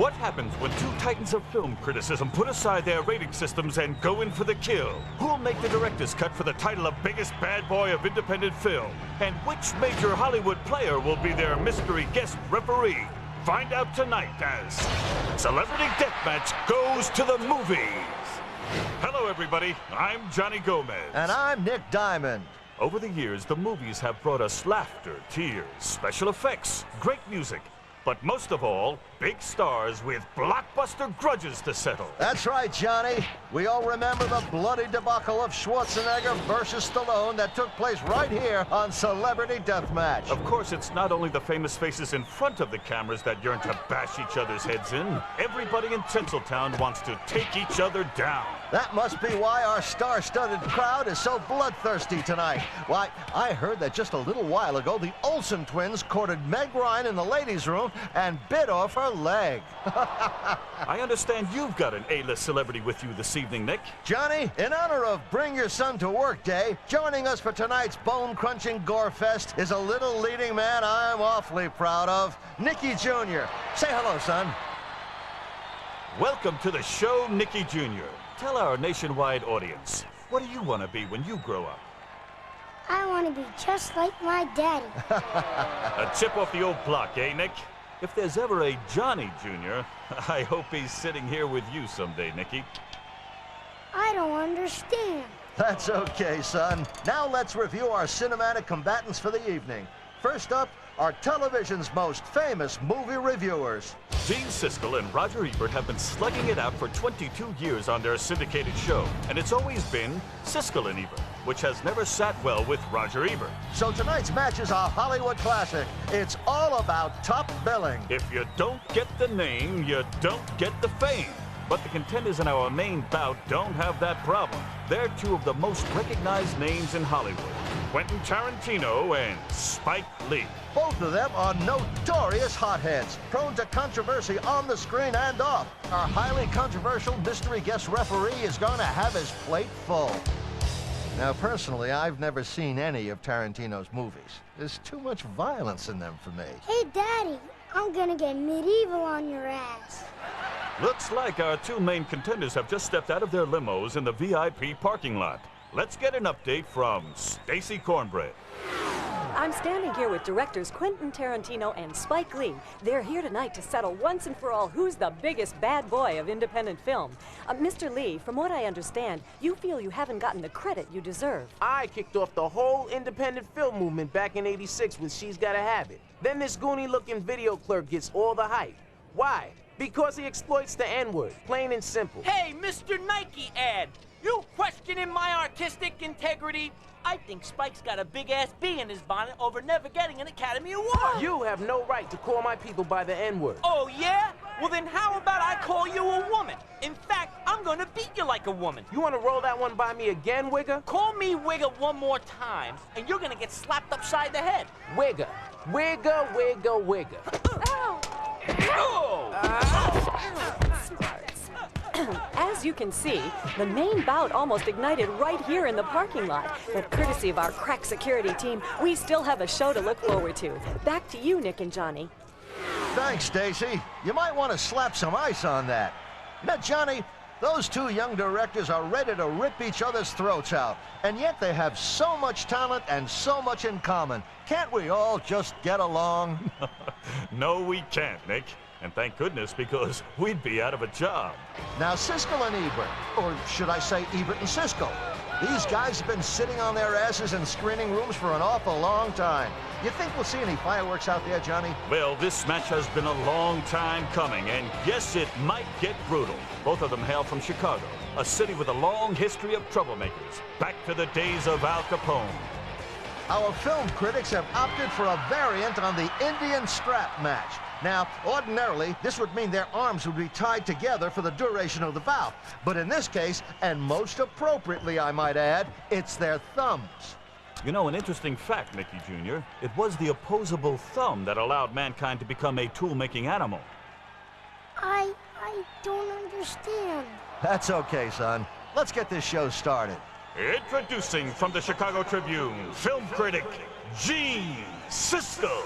What happens when two titans of film criticism put aside their rating systems and go in for the kill? Who'll make the director's cut for the title of Biggest Bad Boy of Independent Film? And which major Hollywood player will be their mystery guest referee? Find out tonight as Celebrity Deathmatch goes to the movies. Hello, everybody. I'm Johnny Gomez. And I'm Nick Diamond. Over the years, the movies have brought us laughter, tears, special effects, great music, but most of all, big stars with blockbuster grudges to settle. That's right, Johnny. We all remember the bloody debacle of Schwarzenegger versus Stallone that took place right here on Celebrity Deathmatch. Of course, it's not only the famous faces in front of the cameras that yearn to bash each other's heads in. Everybody in Tinseltown wants to take each other down. That must be why our star-studded crowd is so bloodthirsty tonight. Why, I heard that just a little while ago, the Olsen twins courted Meg Ryan in the ladies' room and bit off her leg. I understand you've got an A-list celebrity with you this evening, Nick. Johnny, in honor of Bring Your Son to Work Day, joining us for tonight's bone-crunching gore fest is a little leading man I'm awfully proud of, Nicky Jr. Say hello, son. Welcome to the show, Nicky Jr. Tell our nationwide audience, what do you want to be when you grow up? I want to be just like my daddy. A chip off the old block, eh, Nick? If there's ever a Johnny Jr., I hope he's sitting here with you someday, Nicky. I don't understand. That's okay, son. Now let's review our cinematic combatants for the evening. First up, our television's most famous movie reviewers. Gene Siskel and Roger Ebert have been slugging it out for 22 years on their syndicated show, and it's always been Siskel and Ebert, which has never sat well with Roger Ebert. So tonight's match is a Hollywood classic. It's all about top billing. If you don't get the name, you don't get the fame. But the contenders in our main bout don't have that problem. They're two of the most recognized names in Hollywood, Quentin Tarantino and Spike Lee. Both of them are notorious hotheads, prone to controversy on the screen and off. Our highly controversial mystery guest referee is going to have his plate full. Now, personally, I've never seen any of Tarantino's movies. There's too much violence in them for me. Hey, Daddy, I'm gonna get medieval on your ass. Looks like our two main contenders have just stepped out of their limos in the VIP parking lot. Let's get an update from Stacy Cornbread. I'm standing here with directors Quentin Tarantino and Spike Lee. They're here tonight to settle once and for all who's the biggest bad boy of independent film. Mr. Lee, from what I understand, you feel you haven't gotten the credit you deserve. I kicked off the whole independent film movement back in '86 with She's Gotta Have It. Then this goony-looking video clerk gets all the hype. Why? Because he exploits the N-word, plain and simple. Hey, Mr. Nike ad! You questioning my artistic integrity? I think Spike's got a big-ass bee in his bonnet over never getting an Academy Award. You have no right to call my people by the N-word. Oh, yeah? Well, then how about I call you a woman? In fact, I'm gonna beat you like a woman. You want to roll that one by me again, Wigger? Call me Wigger one more time, and you're gonna get slapped upside the head. Wigger. Wigger, Wigger, Wigger. As you can see, the main bout almost ignited right here in the parking lot. But courtesy of our crack security team, we still have a show to look forward to. Back to you, Nick and Johnny. Thanks, Stacy. You might want to slap some ice on that. Now, Johnny, those two young directors are ready to rip each other's throats out. And yet they have so much talent and so much in common. Can't we all just get along? No, we can't, Nick. And thank goodness, because we'd be out of a job. Now, Siskel and Ebert, or should I say Ebert and Siskel, these guys have been sitting on their asses in screening rooms for an awful long time. You think we'll see any fireworks out there, Johnny? Well, this match has been a long time coming, and yes, it might get brutal. Both of them hail from Chicago, a city with a long history of troublemakers, back to the days of Al Capone. Our film critics have opted for a variant on the Indian strap match. Now, ordinarily, this would mean their arms would be tied together for the duration of the bout. But in this case, and most appropriately, I might add, it's their thumbs. You know, an interesting fact, Nicky Jr., it was the opposable thumb that allowed mankind to become a tool-making animal. I don't understand. That's okay, son. Let's get this show started. Introducing from the Chicago Tribune, film critic Gene Siskel.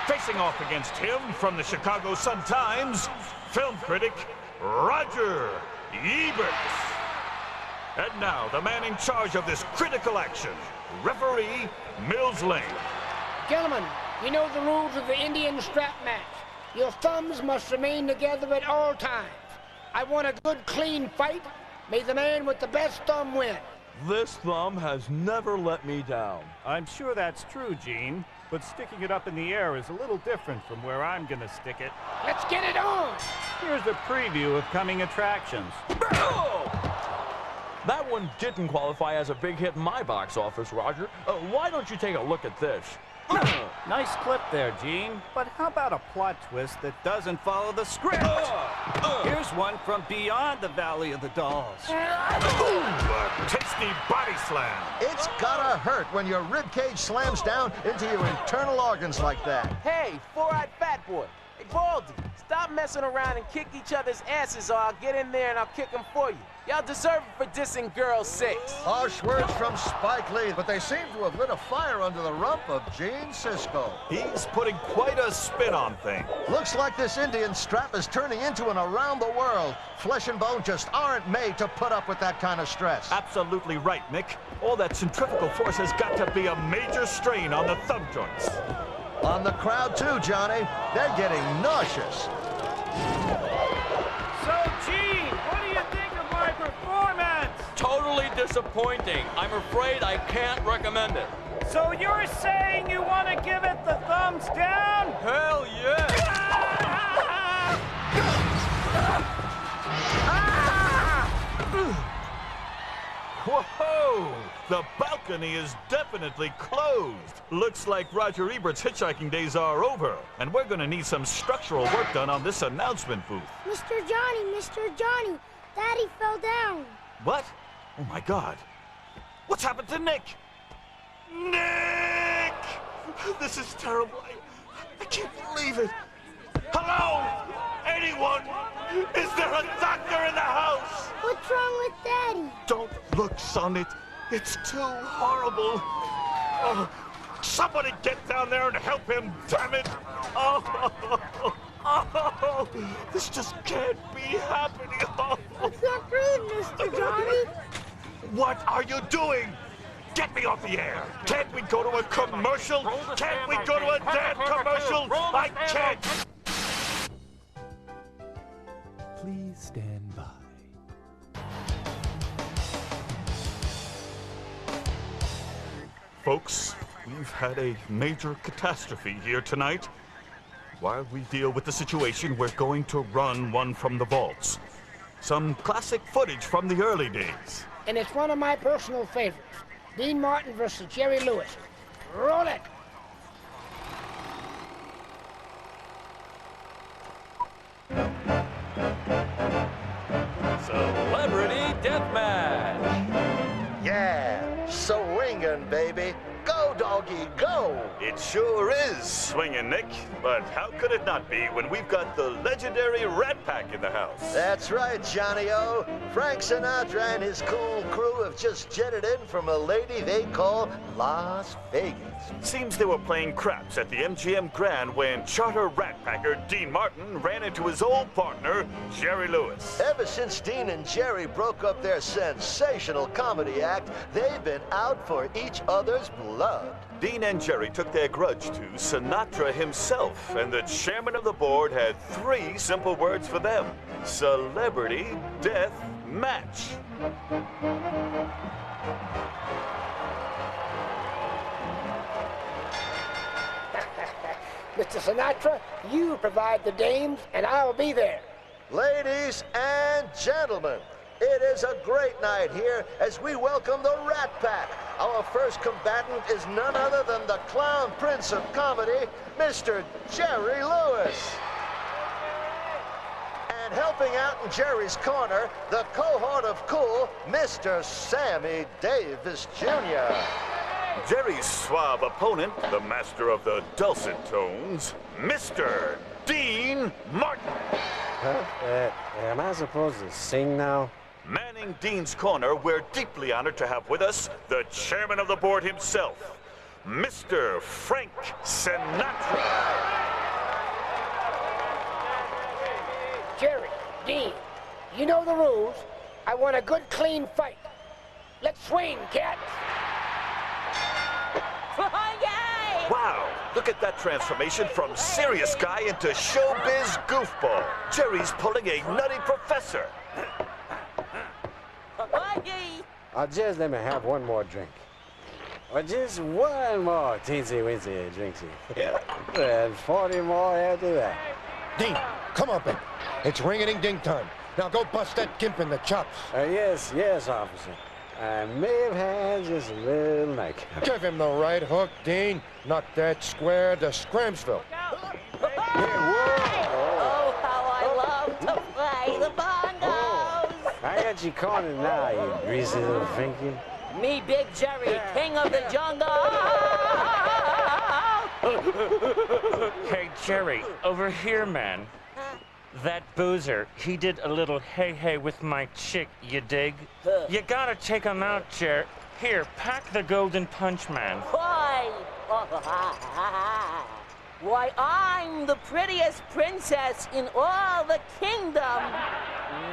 Facing off against him from the Chicago Sun-Times, film critic Roger Ebert. And now, the man in charge of this critical action, referee Mills Lane. Gentlemen, you know the rules of the Indian strap match. Your thumbs must remain together at all times. I want a good, clean fight. May the man with the best thumb win. This thumb has never let me down. I'm sure that's true, Gene, but sticking it up in the air is a little different from where I'm gonna stick it. Let's get it on! Here's a preview of coming attractions. That one didn't qualify as a big hit in my box office, Roger. Why don't you take a look at this? Nice clip there, Gene, but how about a plot twist that doesn't follow the script? Here's one from beyond the Valley of the Dolls. A tasty body slam. It's gotta hurt when your ribcage slams down into your internal organs like that. Hey, four-eyed fat boy. Hey, Baldy, stop messing around and kick each other's asses or I'll get in there and I'll kick them for you. Y'all deserve it for dissing Girl 6. Harsh words from Spike Lee, but they seem to have lit a fire under the rump of Gene Siskel. He's putting quite a spin on things. Looks like this Indian strap is turning into an around the world. Flesh and bone just aren't made to put up with that kind of stress. Absolutely right, Nick. All that centrifugal force has got to be a major strain on the thumb joints. On the crowd too, Johnny. They're getting nauseous. So, Gene, what do you think of my performance? Totally disappointing. I'm afraid I can't recommend it. So you're saying you want to give it the thumbs down? Hell yeah! Whoa! The balcony is definitely closed. Looks like Roger Ebert's hitchhiking days are over, and we're gonna need some structural work done on this announcement booth. Mr. Johnny, Daddy fell down. What? Oh my God. What's happened to Nick? Nick! This is terrible. I can't believe it. Hello? Anyone? Is there a doctor in the house? What's wrong with Daddy? Don't look, son. It's too horrible. Oh, somebody get down there and help him, damn it. Oh, this just can't be happening. Oh. I can't breathe, Mr. Johnny. What are you doing? Get me off the air. Can't we go to a commercial? Can't we go to a damn commercial? I can't. Please stand by. Folks, we've had a major catastrophe here tonight. While we deal with the situation, we're going to run one from the vaults. Some classic footage from the early days. And it's one of my personal favorites. Dean Martin versus Jerry Lewis. Roll it! Celebrity Deathmatch! Yeah, swinging, baby. Go, doggy, go! It sure is swinging, Nick. But how could it not be when we've got the legendary Rat Pack in the house? That's right, Johnny-O. Frank Sinatra and his cool crew have just jetted in from a lady they call Las Vegas. Seems they were playing craps at the MGM Grand when charter rat packer Dean Martin ran into his old partner, Jerry Lewis. Ever since Dean and Jerry broke up their sensational comedy act, they've been out for each other's blood. Dean and Jerry took their grudge to Sinatra himself, and the chairman of the board had 3 simple words for them: Celebrity Death Match. Mr. Sinatra, you provide the dames, and I'll be there. Ladies and gentlemen, it is a great night here as we welcome the Rat Pack. Our first combatant is none other than the clown prince of comedy, Mr. Jerry Lewis. And helping out in Jerry's corner, the cohort of cool, Mr. Sammy Davis Jr. Jerry's suave opponent, the master of the dulcet tones, Mr. Dean Martin. Am I supposed to sing now? Manning Dean's corner, we're deeply honored to have with us the chairman of the board himself, Mr. Frank Sinatra. Jerry, Dean, you know the rules. I want a good, clean fight. Let's swing, cats. Wow, look at that transformation from serious guy into showbiz goofball. Jerry's pulling a nutty professor. Just let me have one more drink. Or just one more teensy-weensy drinksy. And 40 more after that. Dean, come on, baby. It's ring-a-ding-ding time. Now go bust that gimp in the chops. Yes, officer. I may have had just a little nick. Give him the right hook, Dean. Knock that square to Scramsville. Oh, how I love to play the bongos! I got you cornered now, you greasy little finky. Me, Big Jerry, king of the jungle! Hey, Jerry, over here, man. That boozer, he did a little hey-hey with my chick, you dig? You gotta take him out, Jer. Here, pack the golden punch, man. Why? Why, I'm the prettiest princess in all the kingdom.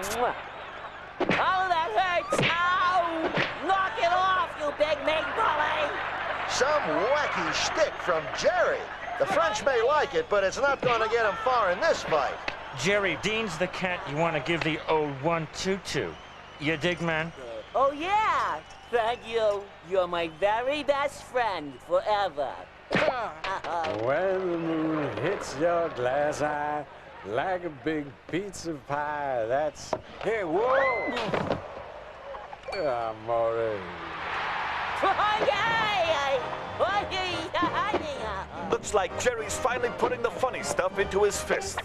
Mwah. Oh, that hurts! Ow! Knock it off, you big meat bully! Some wacky shtick from Jerry. The French may like it, but it's not going to get him far in this fight. Jerry, Dean's the cat you want to give the old 1-2-2. You dig, man? Oh, yeah. Thank you. You're my very best friend forever. When the moon hits your glass eye like a big pizza pie, that's... Hey, whoa! I'm already... Looks like Jerry's finally putting the funny stuff into his fists.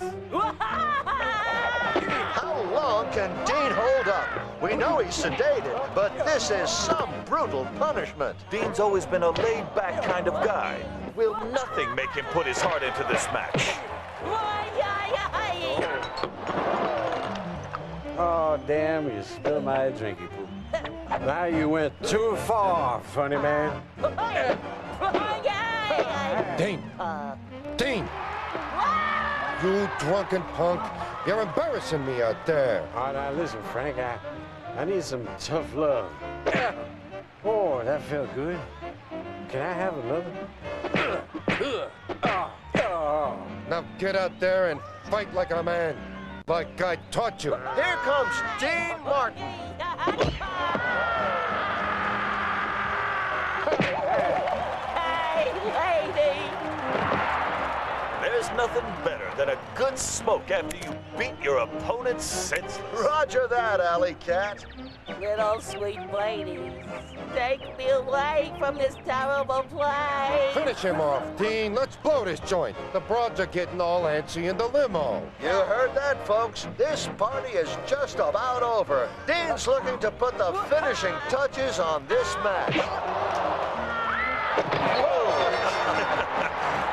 How long can Dean hold up? We know he's sedated, but this is some brutal punishment. Dean's always been a laid-back kind of guy. Will nothing make him put his heart into this match? Oh, damn, you spilled my drinky poop. Now you went too far, funny man. Dean! Dean! You drunken punk! You're embarrassing me out there. Oh, now listen, Frank, I need some tough love. Oh, that felt good. Can I have another? Now get out there and fight like a man. Like I taught you. Here comes Dean Martin. Hey, lady! There's nothing better than a good smoke after you beat your opponent senseless. Roger that, alley cat. Little sweet ladies, take me away from this terrible place. Finish him off, Dean. Let's blow this joint. The broads are getting all antsy in the limo. You heard that, folks. This party is just about over. Dean's looking to put the finishing touches on this match.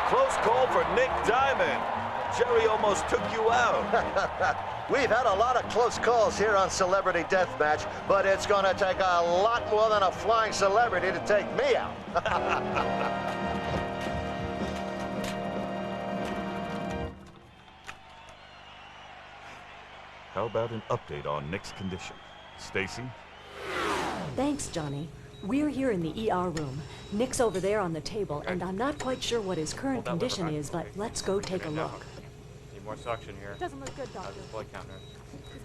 Close call for Nick Diamond. Jerry almost took you out. We've had a lot of close calls here on Celebrity Deathmatch, but it's going to take a lot more than a flying celebrity to take me out. How about an update on Nick's condition? Stacy? Thanks, Johnny. We're here in the ER room. Nick's over there on the table, and I'm not quite sure what his current condition is, but let's go take a look. Need more suction here. Doesn't look good, doctor. How's his blood count, nurse?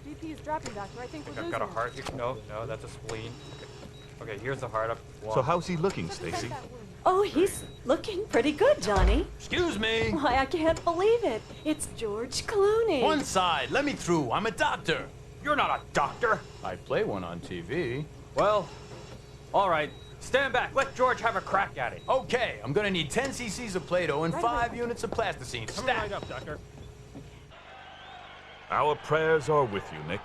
His BP is dropping, doctor. I think we're I've losing got a him. heart here. No, that's a spleen. Okay, here's the heart up. So how's he looking, Stacy? Oh, he's looking pretty good, Johnny. Excuse me. Why, I can't believe it. It's George Clooney. One side. Let me through. I'm a doctor. You're not a doctor. I play one on TV. Well, all right. Stand back. Let George have a crack at it. Okay, I'm gonna need 10 cc's of Play-Doh and 5 units of plasticine. Coming right up, doctor. Our prayers are with you, Nick.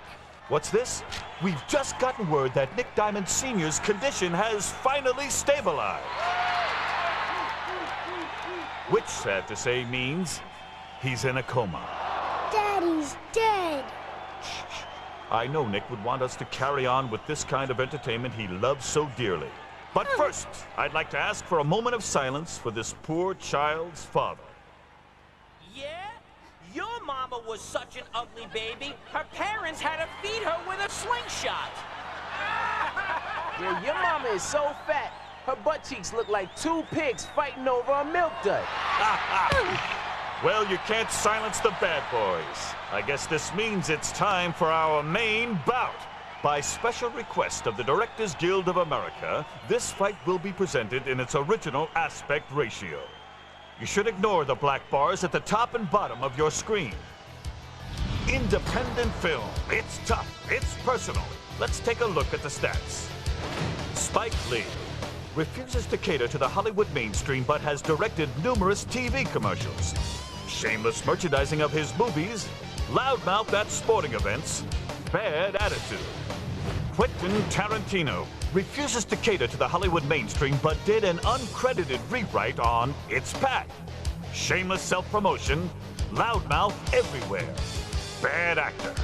What's this? We've just gotten word that Nick Diamond Sr.'s condition has finally stabilized. Which, sad to say, means he's in a coma. Daddy's dead. I know Nick would want us to carry on with this kind of entertainment he loves so dearly. But first, I'd like to ask for a moment of silence for this poor child's father. Yeah? You're mama was such an ugly baby, her parents had to feed her with a slingshot. Yeah, your mama is so fat, her butt cheeks look like two pigs fighting over a milk dud. Well, you can't silence the bad boys. I guess this means it's time for our main bout. By special request of the Directors Guild of America, this fight will be presented in its original aspect ratio. You should ignore the black bars at the top and bottom of your screen. Independent film. It's tough. It's personal. Let's take a look at the stats. Spike Lee refuses to cater to the Hollywood mainstream but has directed numerous TV commercials. Shameless merchandising of his movies, loudmouth at sporting events, bad attitude. Quentin Tarantino refuses to cater to the Hollywood mainstream but did an uncredited rewrite on It's Packed. Shameless self-promotion, loudmouth everywhere. Bad actor.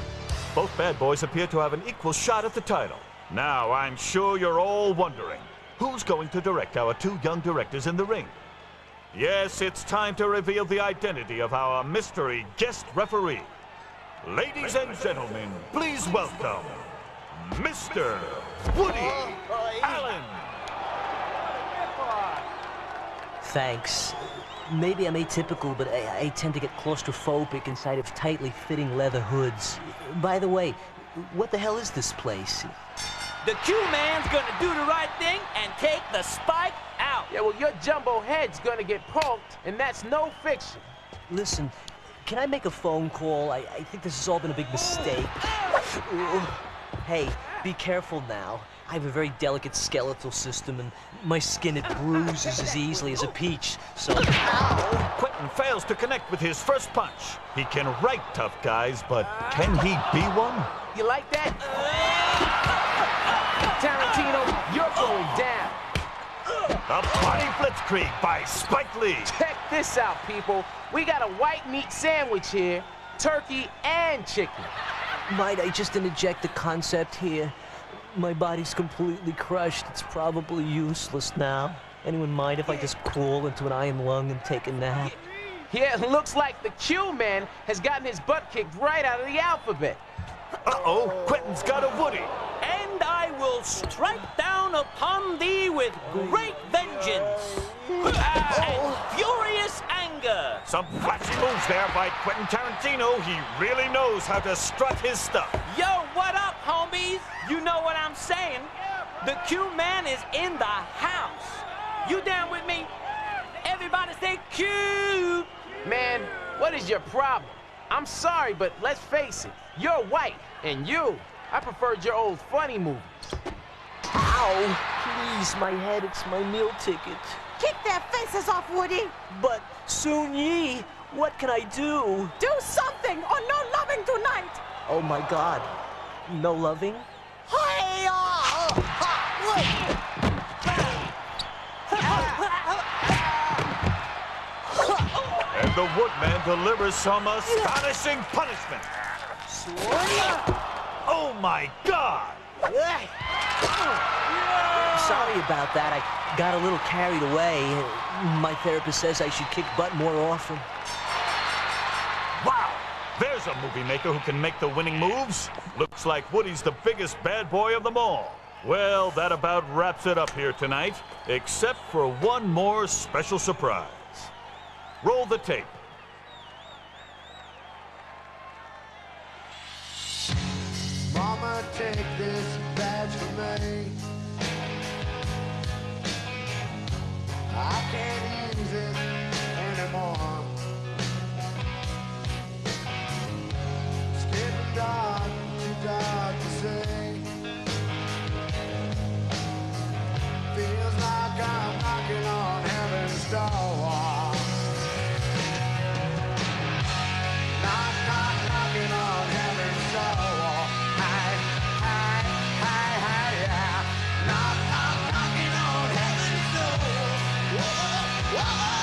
Both bad boys appear to have an equal shot at the title. Now, I'm sure you're all wondering, who's going to direct our two young directors in the ring? Yes, it's time to reveal the identity of our mystery guest referee. Ladies and gentlemen, please welcome Mr. Woody Allen. Thanks. Maybe I'm atypical, but I tend to get claustrophobic inside of tightly fitting leather hoods. By the way, what the hell is this place? The Q-man's gonna do the right thing and take the spike out. Yeah, well, your jumbo head's gonna get poked, and that's no fiction. Listen, can I make a phone call? I think this has all been a big mistake. Hey, be careful now. I have a very delicate skeletal system, and my skin, it bruises as easily as a peach, so... Quentin fails to connect with his first punch. He can write tough guys, but can he be one? You like that? Tarantino, you're going down. A body blitzkrieg by Spike Lee. Check this out, people. We got a white meat sandwich here, turkey and chicken. Might I just interject a concept here? My body's completely crushed. It's probably useless now. Anyone mind if I just crawl into an iron lung and take a nap? Yeah, it looks like the Q-man has gotten his butt kicked right out of the alphabet. Uh-oh, Quentin's got a Woody. And I will strike down upon thee with great vengeance and furious anger. Some flashy moves there by Quentin Tarantino. He really knows how to strut his stuff. Yo, what up, homies? You know what I'm saying? The Q-man is in the house. You down with me? Everybody say Q! Man, what is your problem? I'm sorry, but let's face it. You're white, and I preferred your old funny movies. Ow! Please, my head, it's my meal ticket. Kick their faces off, Woody! But, Soon Yi, what can I do? Do something, or no loving tonight! Oh my God. No loving? And the Woodman delivers some astonishing punishment. Oh my God! Sorry about that. I got a little carried away. My therapist says I should kick butt more often. Wow! There's a movie maker who can make the winning moves. Looks like Woody's the biggest bad boy of them all. Well, that about wraps it up here tonight, except for one more special surprise. Roll the tape. Mama, take this badge from me. I can't use it anymore. It's getting dark, too dark to see. Feels like I'm knocking on heaven's door. Knock, knock, knocking on heaven's door. Hi, hi, hi, hi, yeah. Knock, knock, knocking on heaven's door. Whoa, whoa.